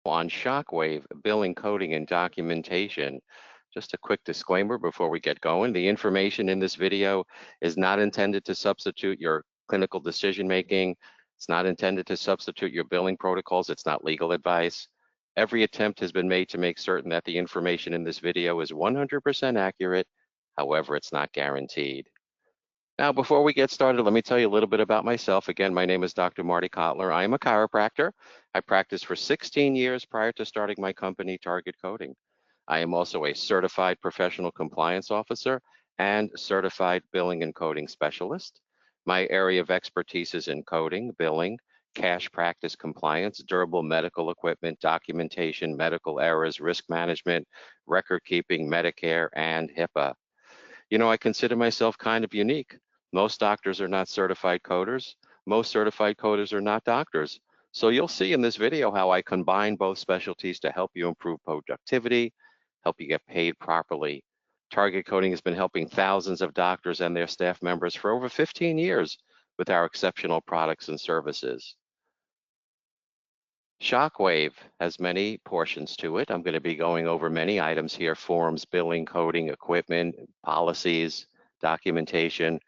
On Shockwave, billing, coding, and documentation. Just a quick disclaimer before we get going. The information in this video is not intended to substitute your clinical decision making. It's not intended to substitute your billing protocols. It's not legal advice. Every attempt has been made to make certain that the information in this video is 100% accurate. However, it's not guaranteed. Now, before we get started, let me tell you a little bit about myself. Again, my name is Dr. Marty Kotler. I am a chiropractor. I practiced for 16 years prior to starting my company, Target Coding. I am also a certified professional compliance officer and certified billing and coding specialist. My area of expertise is in coding, billing, cash practice compliance, durable medical equipment, documentation, medical errors, risk management, record keeping, Medicare, and HIPAA. You know, I consider myself kind of unique. Most doctors are not certified coders. Most certified coders are not doctors. So you'll see in this video how I combine both specialties to help you improve productivity, help you get paid properly. Target Coding has been helping thousands of doctors and their staff members for over 15 years with our exceptional products and services. Shockwave has many portions to it. I'm going to be going over many items here: forms, billing, coding, equipment, policies, documentation.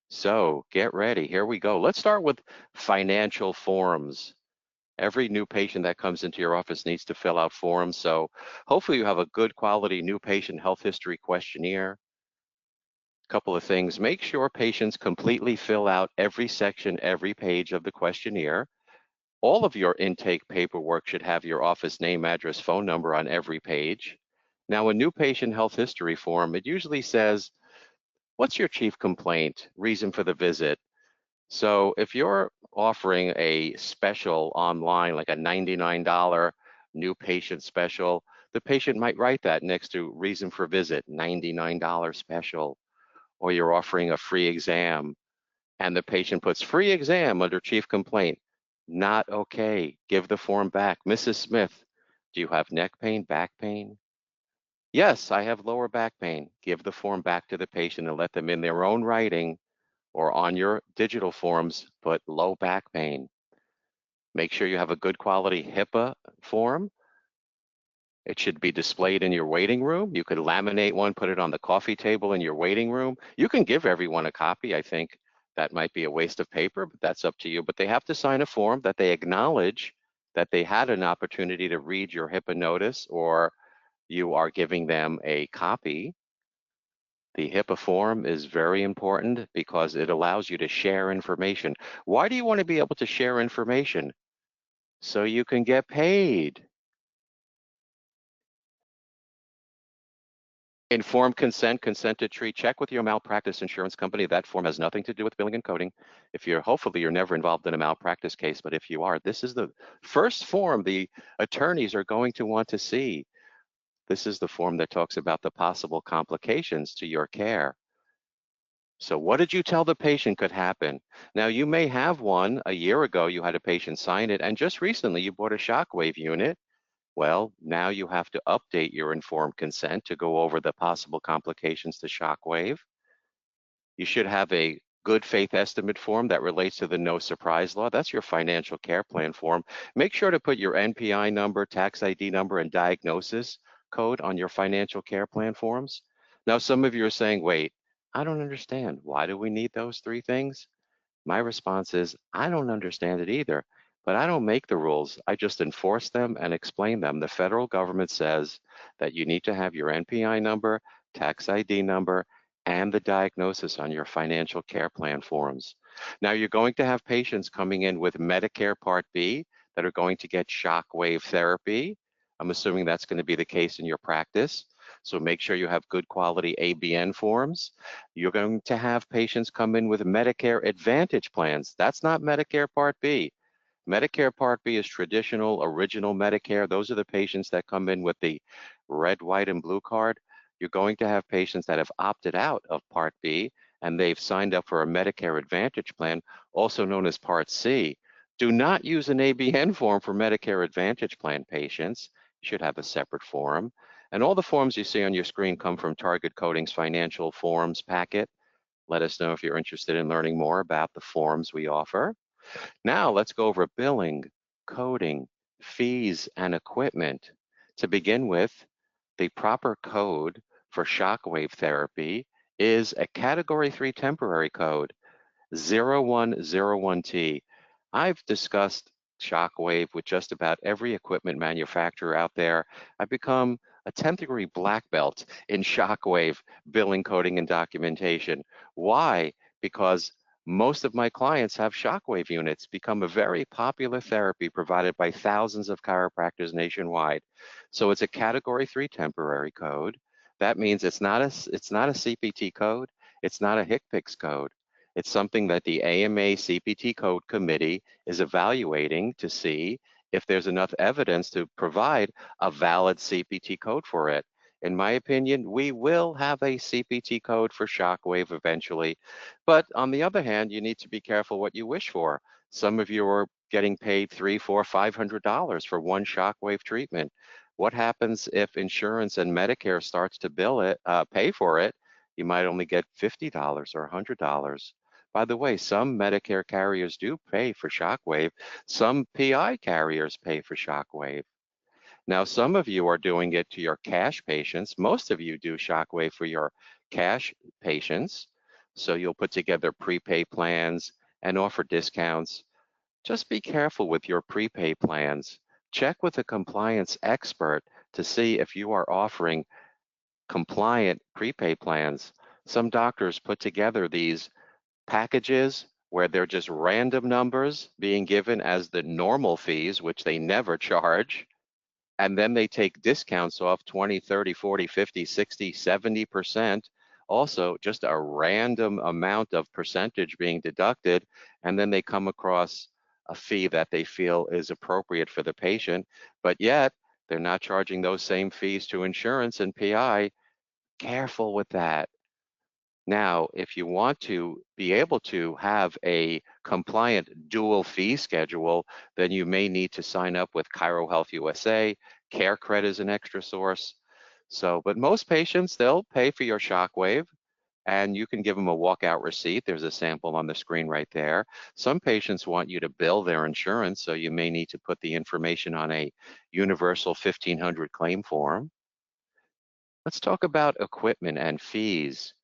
So get ready. Here we go. Let's start with financial forms. Every new patient that comes into your office needs to fill out forms. So hopefully you have a good quality new patient health history questionnaire. Couple of things: make sure patients completely fill out every section, every page of the questionnaire. All of your intake paperwork should have your office name, address, phone number on every page. Now, a new patient health history form, it usually says, what's your chief complaint, reason for the visit? So if you're offering a special online, like a $99 new patient special, the patient might write that next to reason for visit, $99 special. Or you're offering a free exam, and the patient puts free exam under chief complaint. Not okay. Give the form back. Mrs. Smith, do you have neck pain, back pain? Yes, I have lower back pain. Give the form back to the patient and let them, in their own writing or on your digital forms, put low back pain. Make sure you have a good quality HIPAA form. It should be displayed in your waiting room. You could laminate one, put it on the coffee table in your waiting room. You can give everyone a copy. I think that might be a waste of paper, but that's up to you. But they have to sign a form that they acknowledge that they had an opportunity to read your HIPAA notice, or you are giving them a copy. The HIPAA form is very important because it allows you to share information. Why do you want to be able to share information? So you can get paid. Informed consent, consent to treat. Check with your malpractice insurance company. That form has nothing to do with billing and coding. If you're, hopefully you're never involved in a malpractice case, but if you are, this is the first form the attorneys are going to want to see. This is the form that talks about the possible complications to your care. So what did you tell the patient could happen? Now, you may have one a year ago, you had a patient sign it, and just recently you bought a Shockwave unit. Well, now you have to update your informed consent to go over the possible complications to Shockwave. You should have a good faith estimate form that relates to the no surprise law. That's your financial care plan form. Make sure to put your NPI number, tax ID number, and diagnosis code on your financial care plan forms. Now, some of you are saying, wait, I don't understand. Why do we need those three things? My response is, I don't understand it either, but I don't make the rules. I just enforce them and explain them. The federal government says that you need to have your NPI number, tax ID number, and the diagnosis on your financial care plan forms. Now, you're going to have patients coming in with Medicare Part B that are going to get Shockwave therapy. I'm assuming that's going to be the case in your practice. So make sure you have good quality ABN forms. You're going to have patients come in with Medicare Advantage plans. That's not Medicare Part B. Medicare Part B is traditional, original Medicare. Those are the patients that come in with the red, white, and blue card. You're going to have patients that have opted out of Part B and they've signed up for a Medicare Advantage plan, also known as Part C. Do not use an ABN form for Medicare Advantage plan patients. You should have a separate form. And all the forms you see on your screen come from Target Coding's financial forms packet. Let us know if you're interested in learning more about the forms we offer. Now let's go over billing, coding, fees, and equipment. To begin with, the proper code for shockwave therapy is a Category 3 temporary code, 0101T. I've discussed Shockwave with just about every equipment manufacturer out there. I've become a 10th degree black belt in Shockwave billing, coding, and documentation. Why? Because most of my clients have Shockwave units, become a very popular therapy provided by thousands of chiropractors nationwide. So it's a Category 3 temporary code. That means it's not a CPT code, it's not a HCPCS code. It's something that the AMA CPT code committee is evaluating to see if there's enough evidence to provide a valid CPT code for it. In my opinion, we will have a CPT code for Shockwave eventually. But on the other hand, you need to be careful what you wish for. Some of you are getting paid $300, $400, $500 for one Shockwave treatment. What happens if insurance and Medicare starts to pay for it? You might only get $50 or $100. By the way, some Medicare carriers do pay for Shockwave. Some PI carriers pay for Shockwave. Now, some of you are doing it to your cash patients. Most of you do Shockwave for your cash patients. So you'll put together prepay plans and offer discounts. Just be careful with your prepay plans. Check with a compliance expert to see if you are offering compliant prepay plans. Some doctors put together these packages where they're just random numbers being given as the normal fees, which they never charge. And then they take discounts off 20, 30, 40, 50, 60, 70%. Also, just a random amount of percentage being deducted. And then they come across a fee that they feel is appropriate for the patient, but yet they're not charging those same fees to insurance and PI. Careful with that. Now, if you want to be able to have a compliant dual fee schedule, then you may need to sign up with ChiroHealth USA. CareCred is an extra source. So, but most patients, they'll pay for your Shockwave and you can give them a walkout receipt. There's a sample on the screen right there. Some patients want you to bill their insurance, so you may need to put the information on a universal 1500 claim form. Let's talk about equipment and fees.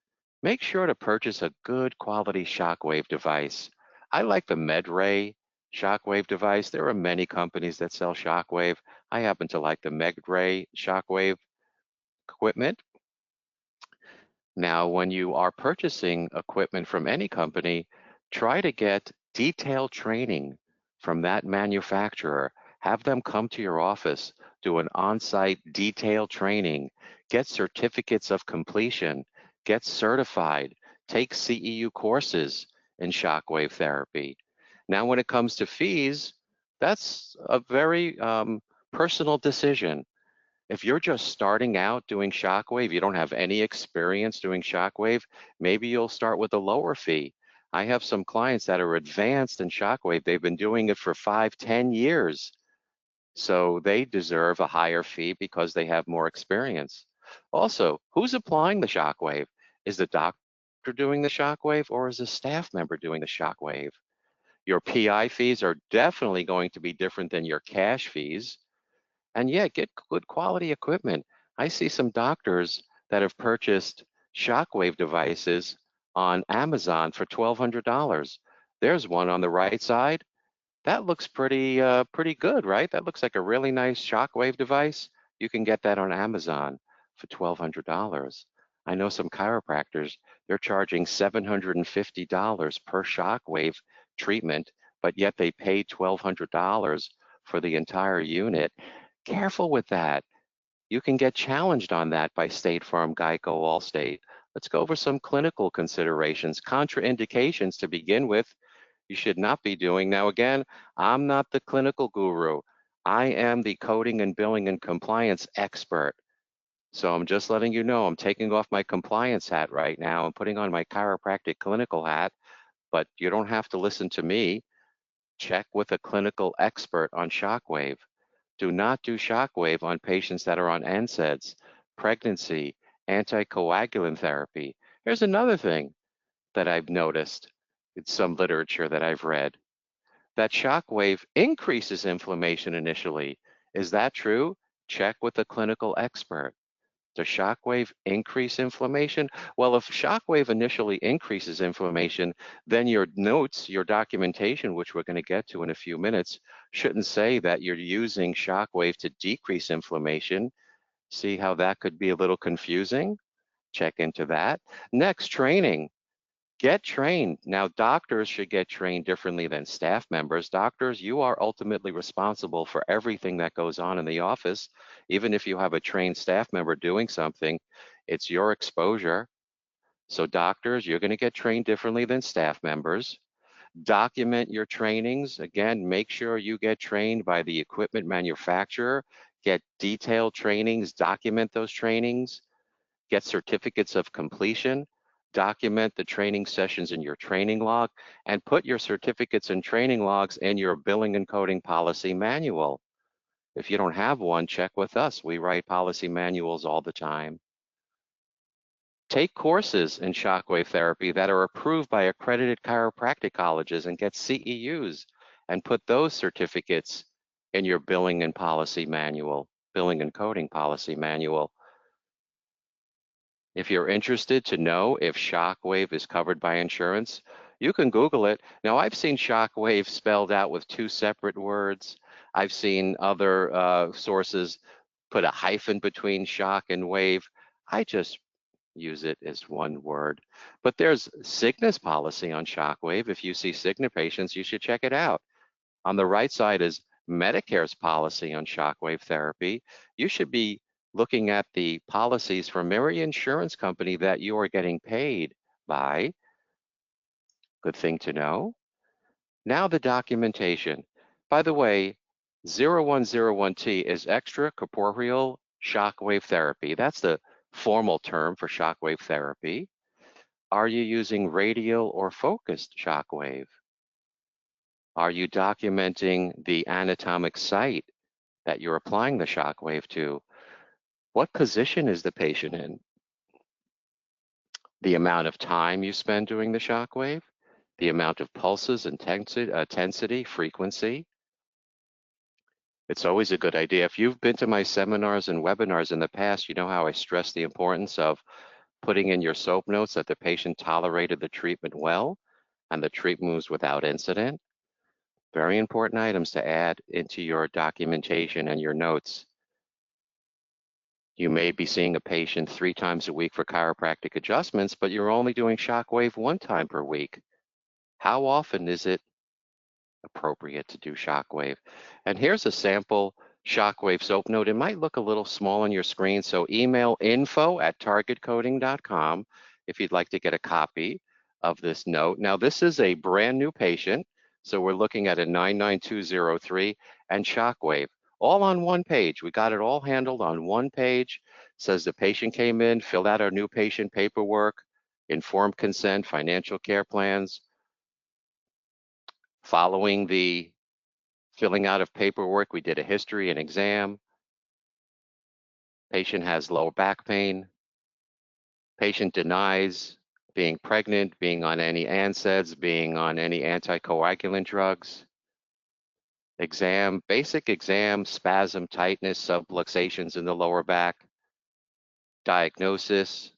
Make sure to purchase a good quality Shockwave device. I like the MedRay Shockwave device. There are many companies that sell Shockwave. I happen to like the MedRay Shockwave equipment. Now, when you are purchasing equipment from any company, try to get detailed training from that manufacturer. Have them come to your office, do an on-site detailed training, get certificates of completion, get certified, take CEU courses in shockwave therapy. Now, when it comes to fees, that's a very personal decision. If you're just starting out doing Shockwave, you don't have any experience doing Shockwave, maybe you'll start with a lower fee. I have some clients that are advanced in Shockwave. They've been doing it for 5, 10 years. So they deserve a higher fee because they have more experience. Also, who's applying the Shockwave? Is the doctor doing the Shockwave or is a staff member doing the Shockwave? Your PI fees are definitely going to be different than your cash fees. And yeah, get good quality equipment. I see some doctors that have purchased Shockwave devices on Amazon for $1,200. There's one on the right side. That looks pretty good, right? That looks like a really nice Shockwave device. You can get that on Amazon for $1,200. I know some chiropractors, they're charging $750 per Shockwave treatment, but yet they paid $1,200 for the entire unit. Careful with that. You can get challenged on that by State Farm, Geico, Allstate. Let's go over some clinical considerations, contraindications to begin with. You should not be doing. Now, again, I'm not the clinical guru. I am the coding and billing and compliance expert. So I'm just letting you know I'm taking off my compliance hat right now and putting on my chiropractic clinical hat, but you don't have to listen to me. Check with a clinical expert on Shockwave. Do not do Shockwave on patients that are on NSAIDs, pregnancy, anticoagulant therapy. Here's another thing that I've noticed in some literature that I've read. that Shockwave increases inflammation initially. Is that true? Check with a clinical expert. Does Shockwave increase inflammation? Well, if Shockwave initially increases inflammation, then your notes, your documentation, which we're going to get to in a few minutes, shouldn't say that you're using Shockwave to decrease inflammation. See how that could be a little confusing? Check into that. Next, training. Get trained. Now, doctors should get trained differently than staff members. Doctors, you are ultimately responsible for everything that goes on in the office. Even if you have a trained staff member doing something, it's your exposure. So doctors, you're going to get trained differently than staff members. Document your trainings. Again, make sure you get trained by the equipment manufacturer. Get detailed trainings, document those trainings. Get certificates of completion, document the training sessions in your training log, and put your certificates and training logs in your billing and coding policy manual. If you don't have one, check with us. We write policy manuals all the time. Take courses in shockwave therapy that are approved by accredited chiropractic colleges and get CEUs, and put those certificates in your billing and policy manual, billing and coding policy manual. If you're interested to know if Shockwave is covered by insurance, you can Google it. Now, I've seen Shockwave spelled out with two separate words. I've seen other sources put a hyphen between shock and wave. I just use it as one word. But there's Cigna's policy on Shockwave. If you see Cigna patients, you should check it out. On the right side is Medicare's policy on shockwave therapy. You should be looking at the policies from every insurance company that you are getting paid by. Good thing to know. Now the documentation. By the way, 0101T is extracorporeal shockwave therapy. That's the formal term for shockwave therapy. Are you using radial or focused shockwave? Are you documenting the anatomic site that you're applying the shockwave to? What position is the patient in? The amount of time you spend doing the shockwave, the amount of pulses, intensity, frequency. It's always a good idea. If you've been to my seminars and webinars in the past, you know how I stress the importance of putting in your SOAP notes that the patient tolerated the treatment well and the treatment was without incident. Very important items to add into your documentation and your notes. You may be seeing a patient 3 times a week for chiropractic adjustments, but you're only doing shockwave 1 time per week. How often is it appropriate to do shockwave? And here's a sample shockwave soap note. It might look a little small on your screen, so email info@targetcoding.com if you'd like to get a copy of this note. Now, this is a brand new patient, so we're looking at a 99203 and shockwave, all on one page. We got it all handled on one page. Says the patient came in, filled out our new patient paperwork, informed consent, financial care plans. Following the filling out of paperwork, we did a history and exam. Patient has lower back pain. Patient denies being pregnant, being on any NSAIDs, being on any anticoagulant drugs. Exam, basic exam, spasm, tightness, subluxations in the lower back. Diagnosis,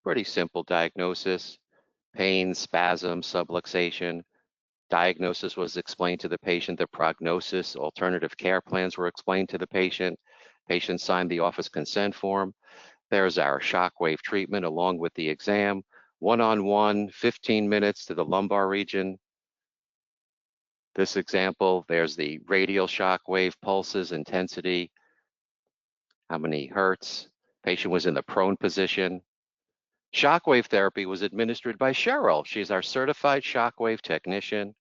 pretty simple diagnosis. Pain, spasm, subluxation. Diagnosis was explained to the patient. The prognosis, alternative care plans were explained to the patient. Patient signed the office consent form. There's our shockwave treatment along with the exam. One-on-one, 15 minutes to the lumbar region. This example, there's the radial shockwave, pulses, intensity, how many hertz. Patient was in the prone position. Shockwave therapy was administered by Cheryl. She's our certified shockwave technician.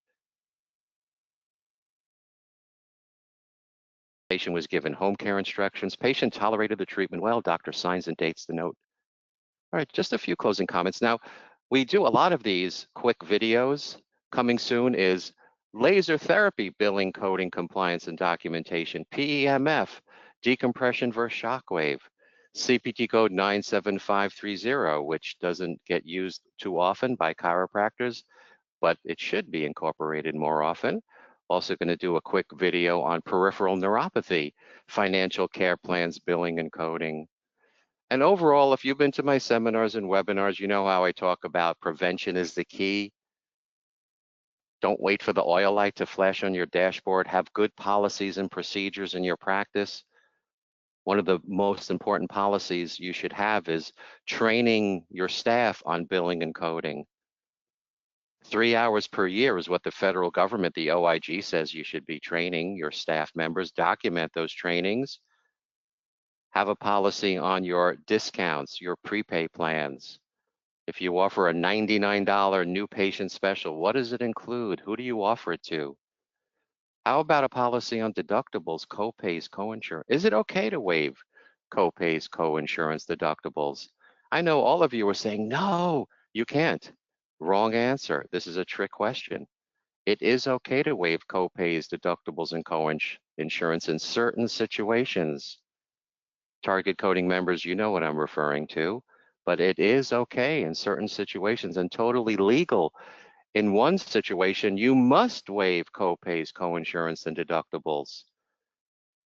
Patient was given home care instructions. Patient tolerated the treatment well. Doctor signs and dates the note. All right, just a few closing comments. Now, we do a lot of these quick videos. Coming soon is laser therapy, billing, coding, compliance, and documentation, PEMF, decompression versus shockwave, CPT code 97530, which doesn't get used too often by chiropractors, but it should be incorporated more often. Also going to do a quick video on peripheral neuropathy, financial care plans, billing and coding. And overall, if you've been to my seminars and webinars, you know how I talk about prevention is the key. Don't wait for the oil light to flash on your dashboard. Have good policies and procedures in your practice. One of the most important policies you should have is training your staff on billing and coding. 3 hours per year is what the federal government, the OIG, says you should be training your staff members. Document those trainings. Have a policy on your discounts, your prepay plans. If you offer a $99 new patient special, what does it include? Who do you offer it to? How about a policy on deductibles, co-pays, co-insurance? Is it okay to waive co-pays, co-insurance, deductibles? I know all of you are saying, no, you can't. Wrong answer. This is a trick question. It is okay to waive co-pays, deductibles, and co-insurance in certain situations. Target coding members, you know what I'm referring to, but it is okay in certain situations and totally legal. In one situation, you must waive co-pays, co-insurance, and deductibles.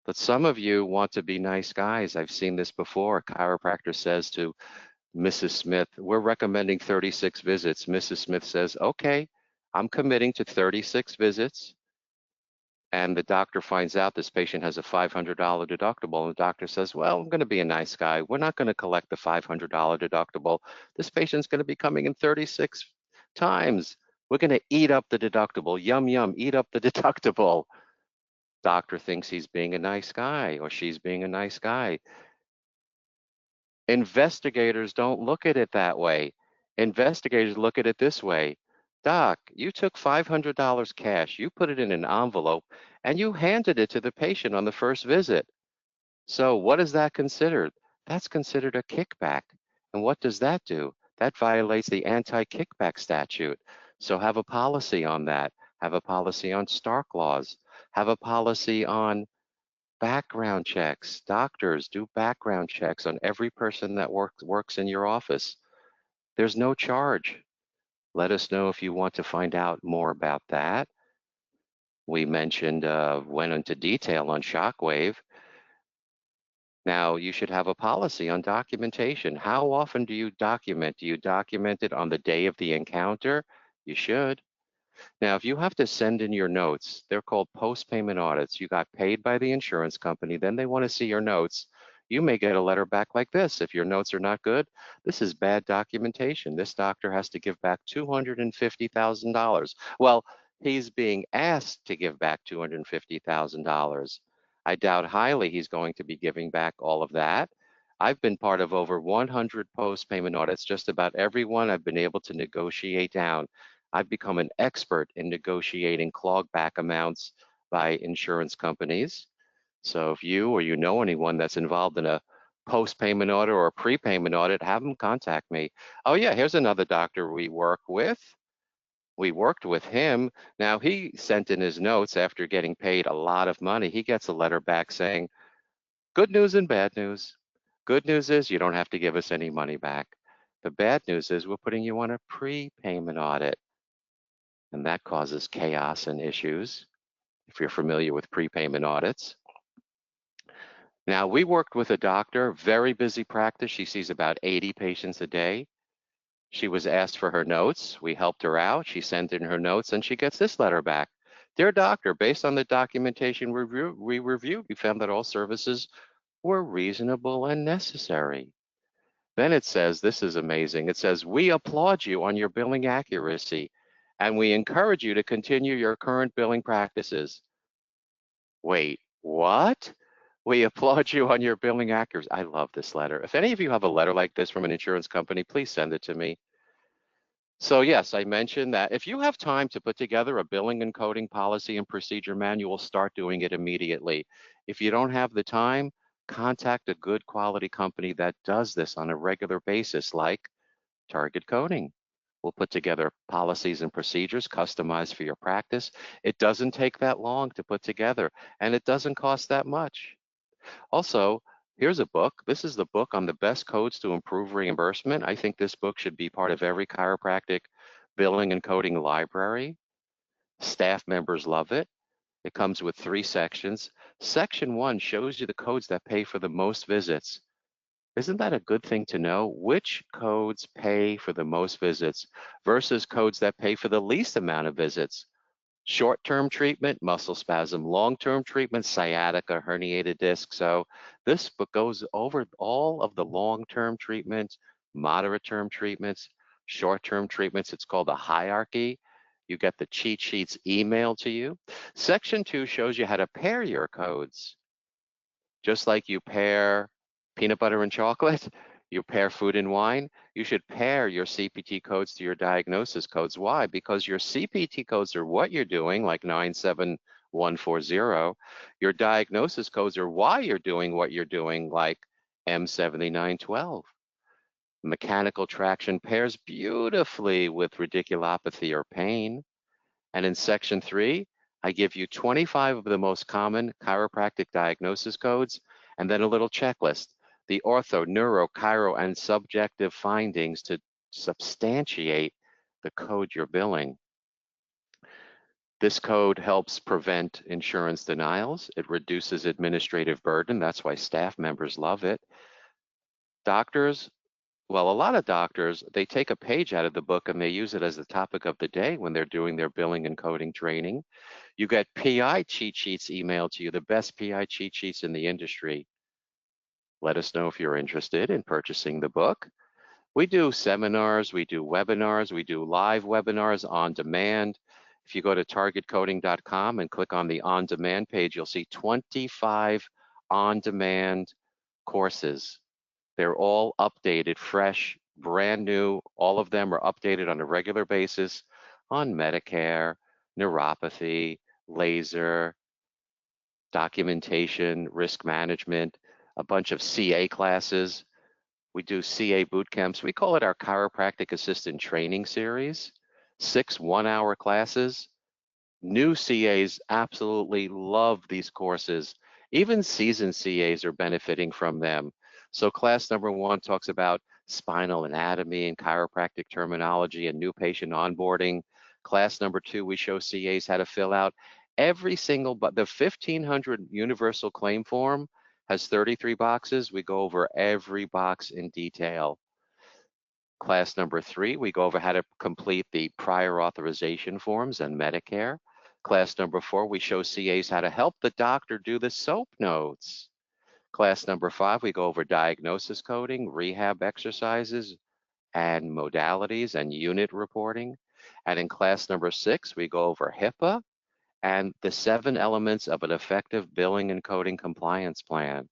But some of you want to be nice guys. I've seen this before. A chiropractor says to Mrs. Smith, we're recommending 36 visits. Mrs. Smith says, okay, I'm committing to 36 visits. And the doctor finds out this patient has a $500 deductible. And the doctor says, well, I'm going to be a nice guy. We're not going to collect the $500 deductible. This patient's going to be coming in 36 times. We're going to eat up the deductible. Yum, yum, eat up the deductible. Doctor thinks he's being a nice guy or she's being a nice guy. Investigators don't look at it that way. Investigators look at it this way. Doc, you took $500 cash, you put it in an envelope, and you handed it to the patient on the first visit. So what is that considered? That's considered a kickback. And what does that do? That violates the anti-kickback statute. So have a policy on that. Have a policy on Stark laws. Have a policy on background checks. Doctors do background checks on every person that works in your office. There's no charge. Let us know if you want to find out more about that. We mentioned, went into detail on Shockwave. Now, you should have a policy on documentation. How often do you document? Do you document it on the day of the encounter? You should. Now, if you have to send in your notes, they're called post-payment audits. You got paid by the insurance company, then they want to see your notes. You may get a letter back like this. If your notes are not good, this is bad documentation. This doctor has to give back $250,000. Well, he's being asked to give back $250,000. I doubt highly he's going to be giving back all of that. I've been part of over 100 post-payment audits. Just about every one I've been able to negotiate down. I've become an expert in negotiating clawback amounts by insurance companies. So if you or you know anyone that's involved in a post-payment audit or a prepayment audit, have them contact me. Oh yeah, here's another doctor we work with. We worked with him. Now he sent in his notes after getting paid a lot of money. He gets a letter back saying, good news and bad news. Good news is you don't have to give us any money back. The bad news is we're putting you on a prepayment audit. And that causes chaos and issues, if you're familiar with prepayment audits. Now, we worked with a doctor, very busy practice. She sees about 80 patients a day. She was asked for her notes. We helped her out. She sent in her notes, and she gets this letter back. Dear doctor, based on the documentation we reviewed, we found that all services were reasonable and necessary. Then it says, this is amazing. It says, we applaud you on your billing accuracy, and we encourage you to continue your current billing practices. Wait, what? We applaud you on your billing accuracy. I love this letter. If any of you have a letter like this from an insurance company, please send it to me. So yes, I mentioned that if you have time to put together a billing and coding policy and procedure manual, start doing it immediately. If you don't have the time, contact a good quality company that does this on a regular basis, like Target Coding. We'll put together policies and procedures customized for your practice. It doesn't take that long to put together, and it doesn't cost that much. Also, here's a book. This is the book on the best codes to improve reimbursement. I think this book should be part of every chiropractic billing and coding library. Staff members love it. It comes with 3 sections. Section 1 shows you the codes that pay for the most visits. Isn't that a good thing to know? Which codes pay for the most visits versus codes that pay for the least amount of visits? Short-term treatment, muscle spasm. Long-term treatment, sciatica, herniated disc. So this book goes over all of the long-term treatments, moderate-term treatments, short-term treatments. It's called a hierarchy. You get the cheat sheets emailed to you. Section 2 shows you how to pair your codes. Just like you pair peanut butter and chocolate, you pair food and wine, you should pair your CPT codes to your diagnosis codes. Why? Because your CPT codes are what you're doing, like 97140. Your diagnosis codes are why you're doing what you're doing, like M7912. Mechanical traction pairs beautifully with radiculopathy or pain. And in section 3, I give you 25 of the most common chiropractic diagnosis codes, and then a little checklist, the ortho, neuro, chiro, and subjective findings to substantiate the code you're billing. This code helps prevent insurance denials. It reduces administrative burden. That's why staff members love it. Doctors, well, a lot of doctors, they take a page out of the book and they use it as the topic of the day when they're doing their billing and coding training. You get PI cheat sheets emailed to you, the best PI cheat sheets in the industry. Let us know if you're interested in purchasing the book. We do seminars, we do webinars, we do live webinars on demand. If you go to targetcoding.com and click on the on demand page, you'll see 25 on demand courses. They're all updated, fresh, brand new. All of them are updated on a regular basis on Medicare, neuropathy, laser, documentation, risk management, a bunch of CA classes. We do CA boot camps. We call it our chiropractic assistant training series. 6 one-hour classes. New CAs absolutely love these courses. Even seasoned CAs are benefiting from them. So class number 1 talks about spinal anatomy and chiropractic terminology and new patient onboarding. Class number 2, we show CAs how to fill out every single, but the 1,500 universal claim form has 33 boxes. We go over every box in detail. Class number 3, we go over how to complete the prior authorization forms and Medicare. Class number 4, we show CAs how to help the doctor do the SOAP notes. Class number 5, we go over diagnosis coding, rehab exercises, and modalities and unit reporting. And in class number 6, we go over HIPAA and the 7 elements of an effective billing and coding compliance plan.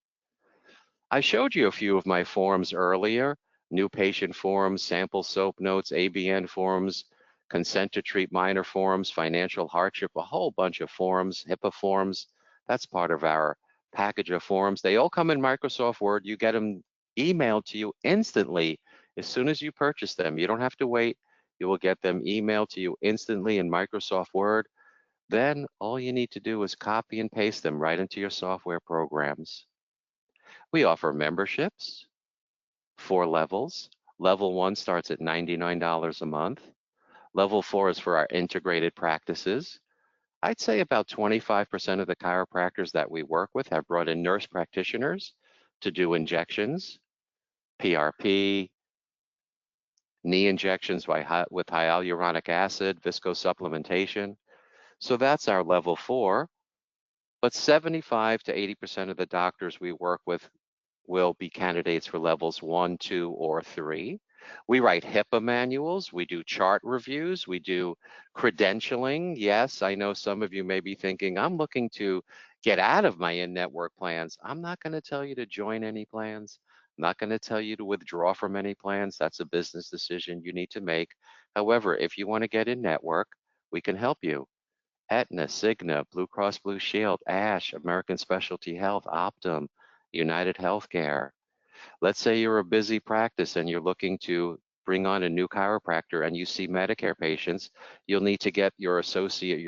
I showed you a few of my forms earlier, new patient forms, sample SOAP notes, ABN forms, consent to treat minor forms, financial hardship, a whole bunch of forms, HIPAA forms. That's part of our package of forms. They all come in Microsoft Word. You get them emailed to you instantly as soon as you purchase them. You don't have to wait. You will get them emailed to you instantly in Microsoft Word. Then all you need to do is copy and paste them right into your software programs. We offer memberships, 4 levels. Level 1 starts at $99 a month. Level 4 is for our integrated practices. I'd say about 25% of the chiropractors that we work with have brought in nurse practitioners to do injections, PRP, knee injections with hyaluronic acid, viscosupplementation. So that's our level 4. But 75 to 80% of the doctors we work with will be candidates for levels 1, 2, or 3. We write HIPAA manuals, we do chart reviews, we do credentialing. Yes, I know some of you may be thinking, I'm looking to get out of my in-network plans. I'm not going to tell you to join any plans. I'm not going to tell you to withdraw from any plans. That's a business decision you need to make. However, if you want to get in network, we can help you. Aetna, Cigna, Blue Cross Blue Shield, ASH, American Specialty Health, Optum, United Healthcare. Let's say you're a busy practice and you're looking to bring on a new chiropractor and you see Medicare patients, you'll need to get your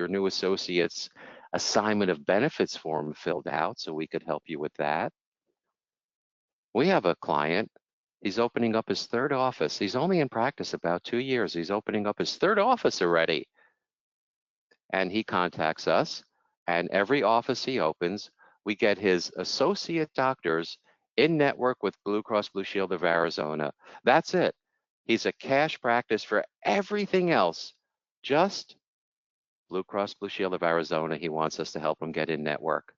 new associate's assignment of benefits form filled out so we could help you with that. We have a client, he's opening up his 3rd office. He's only in practice about 2 years. He's opening up his 3rd office already. And he contacts us and every office he opens, we get his associate doctors in network with Blue Cross Blue Shield of Arizona. That's it. He's a cash practice for everything else, just Blue Cross Blue Shield of Arizona. He wants us to help him get in network.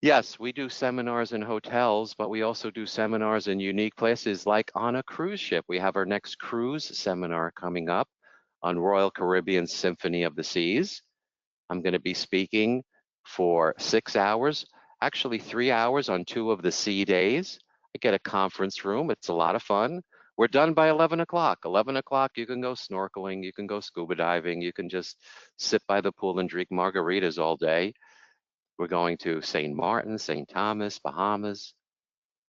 Yes, we do seminars in hotels, but we also do seminars in unique places like on a cruise ship. We have our next cruise seminar coming up on Royal Caribbean Symphony of the Seas. I'm going to be speaking for 6 hours, actually 3 hours on 2 of the sea days. I get a conference room. It's a lot of fun. We're done by 11 o'clock. 11 o'clock, you can go snorkeling, you can go scuba diving, you can just sit by the pool and drink margaritas all day. We're going to St. Martin, St. Thomas, Bahamas.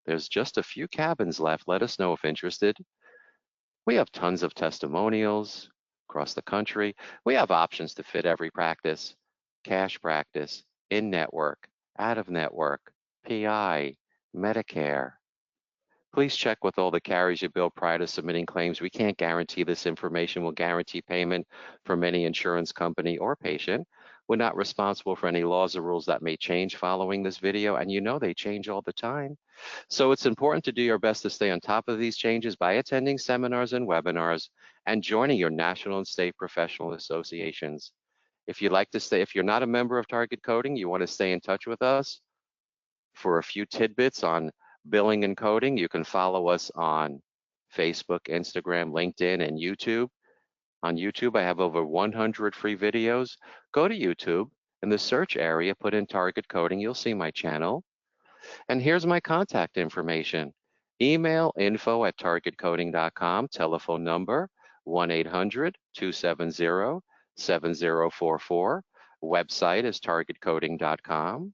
There's just a few cabins left. Let us know if interested. We have tons of testimonials across the country. We have options to fit every practice: cash practice, in-network, out-of-network, PI, Medicare. Please check with all the carriers you bill prior to submitting claims. We can't guarantee this information will guarantee payment from any insurance company or patient. We're not responsible for any laws or rules that may change following this video, and you know they change all the time. So it's important to do your best to stay on top of these changes by attending seminars and webinars and joining your national and state professional associations. If you'd like to stay, if you're not a member of Target Coding, you want to stay in touch with us for a few tidbits on billing and coding, you can follow us on Facebook, Instagram, LinkedIn, and YouTube. On YouTube, I have over 100 free videos. Go to YouTube, in the search area, put in Target Coding, you'll see my channel. And here's my contact information. Email info@targetcoding.com, telephone number 1-800-270-7044. Website is targetcoding.com.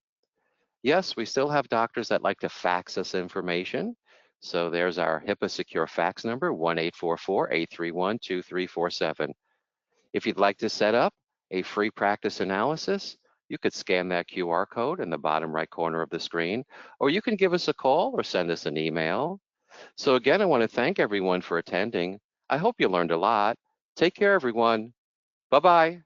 Yes, we still have doctors that like to fax us information. So there's our HIPAA secure fax number, 1-844-831-2347. If you'd like to set up a free practice analysis, you could scan that QR code in the bottom right corner of the screen, or you can give us a call or send us an email. So again, I want to thank everyone for attending. I hope you learned a lot. Take care, everyone. Bye-bye.